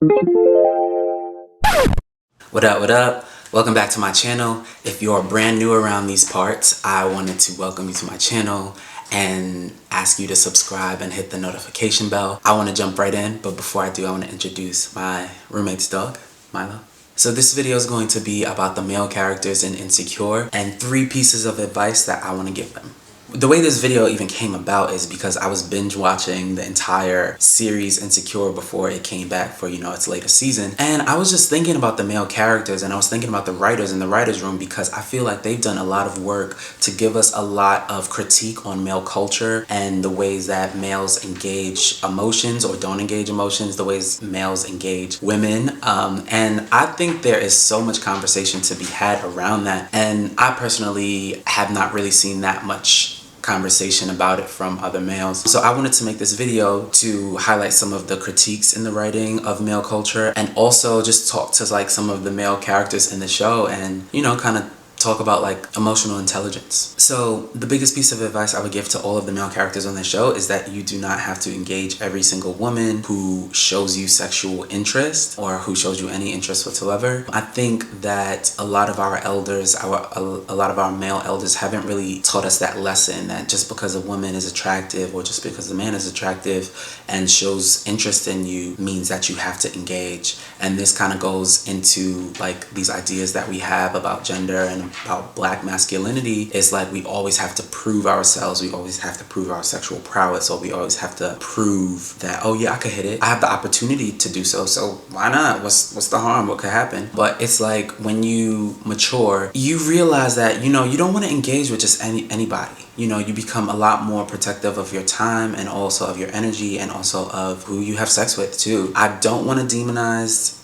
What up, what up? Welcome back to my channel. If you're brand new around these parts, I wanted to welcome you to my channel and ask you to subscribe and hit the notification bell. I want to jump right in, but before I do, I want to introduce my roommate's dog, Milo. So this video is going to be about the male characters in Insecure and 3 pieces of advice that I want to give them. The way this video even came about is because I was binge watching the entire series Insecure before it came back for, its latest season. And I was just thinking about the male characters, and I was thinking about the writers in the writer's room, because I feel like they've done a lot of work to give us a lot of critique on male culture and the ways that males engage emotions or don't engage emotions, the ways males engage women. And I think there is so much conversation to be had around that. And I personally have not really seen that much conversation about it from other males. So I wanted to make this video to highlight some of the critiques in the writing of male culture, and also just talk to like some of the male characters in the show, and kind of talk about like emotional intelligence. So the biggest piece of advice I would give to all of the male characters on the show is that you do not have to engage every single woman who shows you sexual interest or who shows you any interest whatsoever. I think that a lot of our elders, a lot of our male elders haven't really taught us that lesson, that just because a woman is attractive or just because a man is attractive and shows interest in you means that you have to engage. And this kind of goes into like these ideas that we have about gender and about black masculinity. Is like we always have to prove ourselves, we always have to prove our sexual prowess, or we always have to prove that, oh yeah, I could hit it, I have the opportunity to do so, so why not? What's the harm? What could happen? But it's like when you mature, you realize that you don't want to engage with just anybody. You become a lot more protective of your time and also of your energy and also of who you have sex with too. I don't want to demonize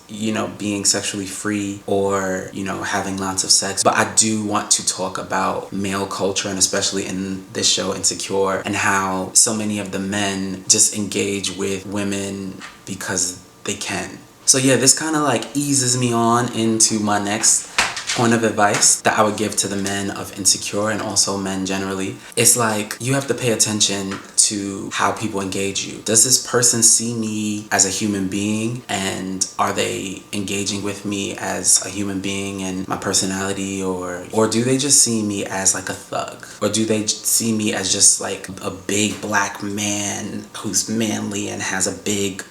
being sexually free or having lots of sex, but I do want to talk about male culture, and especially in this show Insecure, and how so many of the men just engage with women because they can. So yeah, this kind of like eases me on into my next point of advice that I would give to the men of Insecure, and also men generally. It's like you have to pay attention to how people engage you. Does this person see me as a human being, and are they engaging with me as a human being and my personality, or do they just see me as like a thug, or do they see me as just like a big black man who's manly and has a big,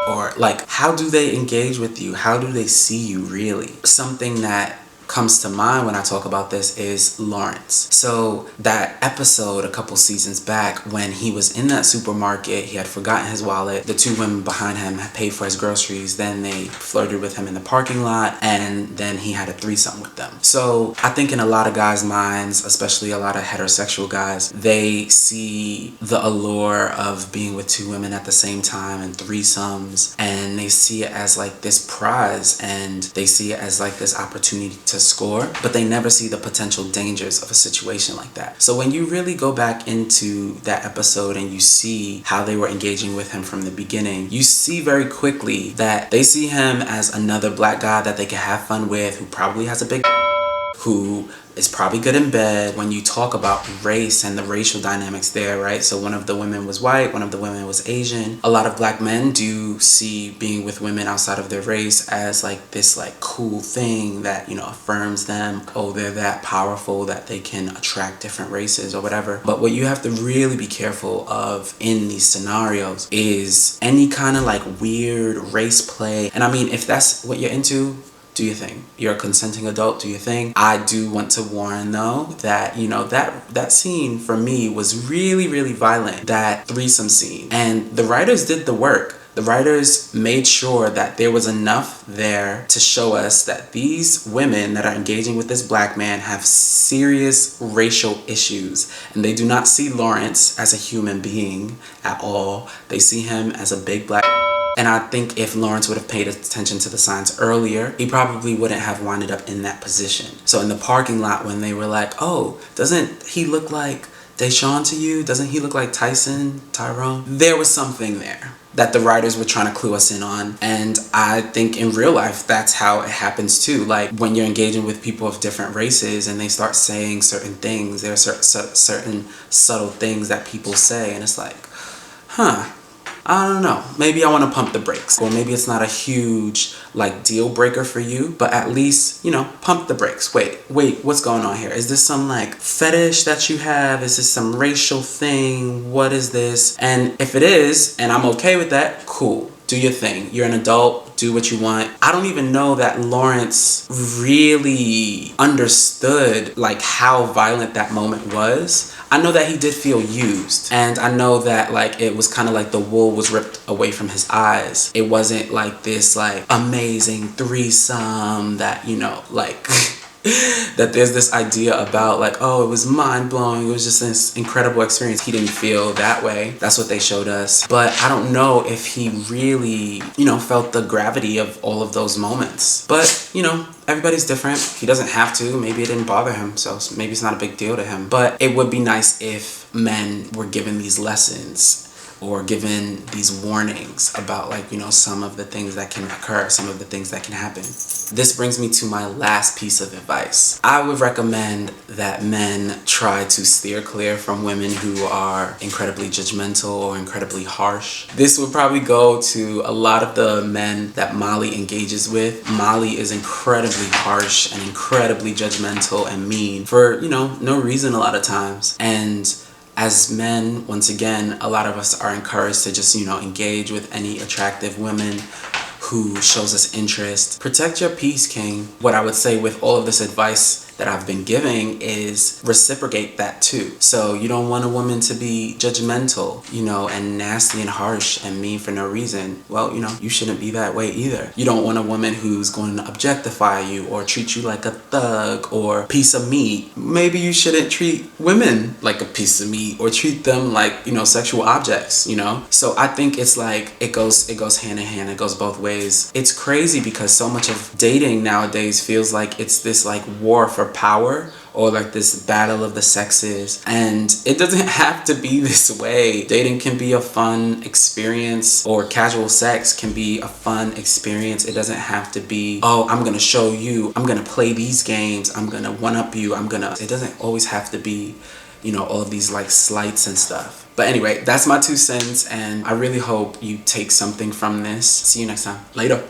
or like how do they engage with you? How do they see you really? Something that comes to mind when I talk about this is Lawrence. So that episode a couple seasons back when he was in that supermarket, he had forgotten his wallet, the 2 women behind him had paid for his groceries, then they flirted with him in the parking lot, and then he had a threesome with them. So I think in a lot of guys' minds, especially a lot of heterosexual guys, they see the allure of being with 2 women at the same time and threesomes, and they see it as like this prize, and they see it as like this opportunity to score, but they never see the potential dangers of a situation like that. So when you really go back into that episode and you see how they were engaging with him from the beginning, you see very quickly that they see him as another black guy that they can have fun with, who probably has a big who is probably good in bed. When you talk about race and the racial dynamics there, right? So one of the women was white, one of the women was Asian. A lot of black men do see being with women outside of their race as like this like cool thing that, affirms them. Oh, they're that powerful that they can attract different races or whatever. But what you have to really be careful of in these scenarios is any kind of like weird race play. And I mean, if that's what you're into, do your thing. You're a consenting adult, do your thing. I do want to warn though that, that scene for me was really, really violent, that threesome scene. And the writers did the work. The writers made sure that there was enough there to show us that these women that are engaging with this black man have serious racial issues. And they do not see Lawrence as a human being at all. They see him as a big black. And I think if Lawrence would have paid attention to the signs earlier, he probably wouldn't have wound up in that position. So in the parking lot, when they were like, oh, doesn't he look like Deshaun to you? Doesn't he look like Tyrone? There was something there that the writers were trying to clue us in on. And I think in real life, that's how it happens too. Like when you're engaging with people of different races and they start saying certain things, there are certain subtle things that people say. And it's like, huh, I don't know, maybe I want to pump the brakes. Or maybe it's not a huge like deal breaker for you, but at least, you know, pump the brakes. Wait, what's going on here? Is this some like fetish that you have? Is this some racial thing? What is this? And if it is, and I'm okay with that, cool. Do your thing. You're an adult. Do what you want. I don't even know that Lawrence really understood like how violent that moment was. I know that he did feel used, and I know that like it was kind of like the wool was ripped away from his eyes. It wasn't like this like amazing threesome that, you know, like that there's this idea about like, oh, it was mind-blowing, it was just this incredible experience. He didn't feel that way. That's what they showed us. But I don't know if he really, you know, felt the gravity of all of those moments. But, you know, everybody's different. He doesn't have to. Maybe it didn't bother him, so maybe it's not a big deal to him. But it would be nice if men were given these lessons or given these warnings about like, you know, some of the things that can occur, some of the things that can happen. This brings me to my last piece of advice. I would recommend that men try to steer clear from women who are incredibly judgmental or incredibly harsh. This would probably go to a lot of the men that Molly engages with. Molly is incredibly harsh and incredibly judgmental and mean for, you know, no reason a lot of times. And as men, once again, a lot of us are encouraged to just, you know, engage with any attractive women who shows us interest. Protect your peace, king. What I would say with all of this advice that I've been giving is reciprocate that too. So you don't want a woman to be judgmental, you know, and nasty and harsh and mean for no reason. Well, you know, you shouldn't be that way either. You don't want a woman who's going to objectify you or treat you like a thug or a piece of meat. Maybe you shouldn't treat women like a piece of meat or treat them like, you know, sexual objects, you know? So I think it's like, it goes hand in hand, it goes both ways. It's crazy because so much of dating nowadays feels like it's this like war for power or like this battle of the sexes, and it doesn't have to be this way. Dating can be a fun experience, or casual sex can be a fun experience. It doesn't have to be, oh, I'm gonna show you, I'm gonna play these games, I'm gonna one-up you, it doesn't always have to be, you know, all of these like slights and stuff. But anyway, that's my 2 cents, and I really hope you take something from this. See you next time. Later.